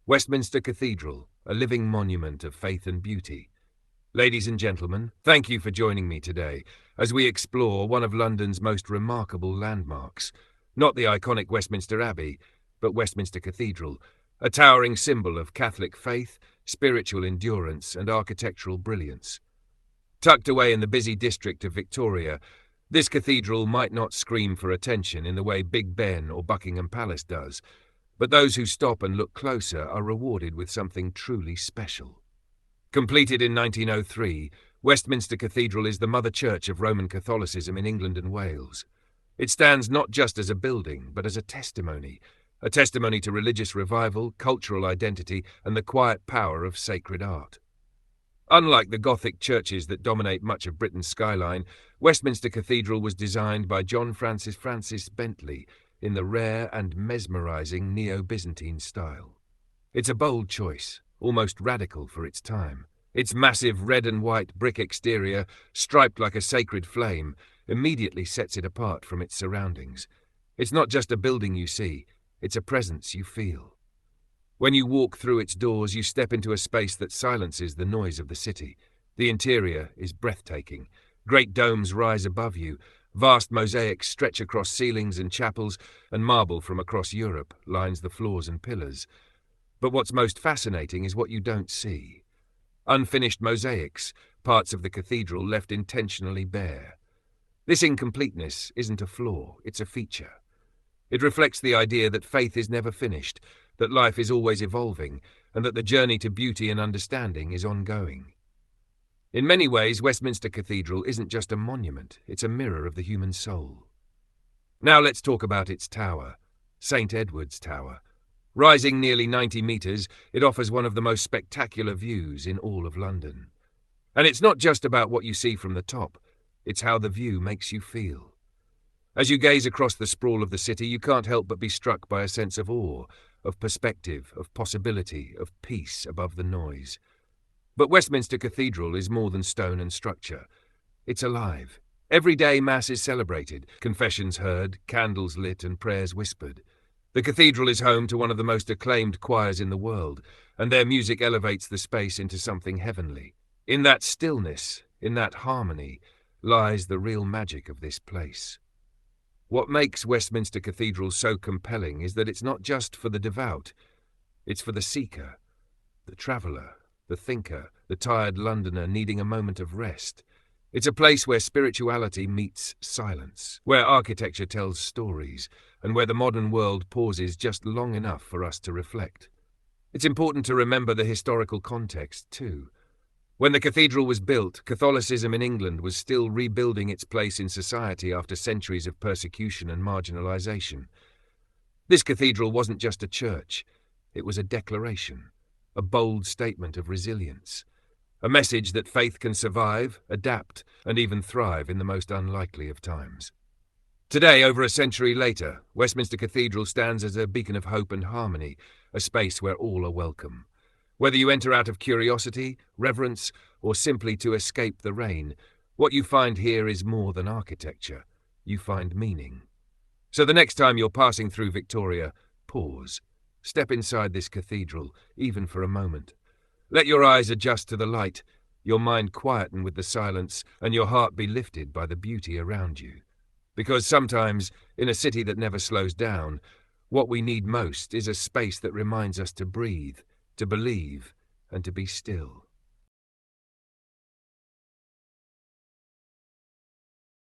Westminster Cathedral, a living monument of faith and beauty. Ladies and gentlemen, thank you for joining me today as we explore one of London's most remarkable landmarks. Not the iconic Westminster Abbey, but Westminster Cathedral, a towering symbol of Catholic faith, spiritual endurance, and architectural brilliance. Tucked away in the busy district of Victoria, this cathedral might not scream for attention in the way Big Ben or Buckingham Palace does, but those who stop and look closer are rewarded with something truly special. Completed in 1903, Westminster Cathedral is the mother church of Roman Catholicism in England and Wales. It stands not just as a building, but as a testimony to religious revival, cultural identity, and the quiet power of sacred art. Unlike the Gothic churches that dominate much of Britain's skyline, Westminster Cathedral was designed by John Francis Bentley in the rare and mesmerizing Neo-Byzantine style. It's a bold choice, almost radical for its time. Its massive red and white brick exterior, striped like a sacred flame, immediately sets it apart from its surroundings. It's not just a building you see, it's a presence you feel. When you walk through its doors, you step into a space that silences the noise of the city. The interior is breathtaking. Great domes rise above you, vast mosaics stretch across ceilings and chapels, and marble from across Europe lines the floors and pillars. But what's most fascinating is what you don't see. Unfinished mosaics, parts of the cathedral left intentionally bare. This incompleteness isn't a flaw, it's a feature. It reflects the idea that faith is never finished, that life is always evolving, and that the journey to beauty and understanding is ongoing. In many ways, Westminster Cathedral isn't just a monument, it's a mirror of the human soul. Now let's talk about its tower, St. Edward's Tower. Rising nearly 90 metres, it offers one of the most spectacular views in all of London. And it's not just about what you see from the top, it's how the view makes you feel. As you gaze across the sprawl of the city, you can't help but be struck by a sense of awe, of perspective, of possibility, of peace above the noise. But Westminster Cathedral is more than stone and structure. It's alive. Every day Mass is celebrated, confessions heard, candles lit, and prayers whispered. The cathedral is home to one of the most acclaimed choirs in the world, and their music elevates the space into something heavenly. In that stillness, in that harmony, lies the real magic of this place. What makes Westminster Cathedral so compelling is that it's not just for the devout, it's for the seeker, the traveller, the thinker, the tired Londoner needing a moment of rest. It's a place where spirituality meets silence, where architecture tells stories, and where the modern world pauses just long enough for us to reflect. It's important to remember the historical context, too. When the cathedral was built, Catholicism in England was still rebuilding its place in society after centuries of persecution and marginalization. This cathedral wasn't just a church, it was a declaration, a bold statement of resilience, a message that faith can survive, adapt, and even thrive in the most unlikely of times. Today, over a century later, Westminster Cathedral stands as a beacon of hope and harmony, a space where all are welcome. Whether you enter out of curiosity, reverence, or simply to escape the rain, what you find here is more than architecture. You find meaning. So the next time you're passing through Victoria, pause. Step inside this cathedral, even for a moment. Let your eyes adjust to the light, your mind quieten with the silence, and your heart be lifted by the beauty around you. Because sometimes, in a city that never slows down, what we need most is a space that reminds us to breathe, to believe, and to be still.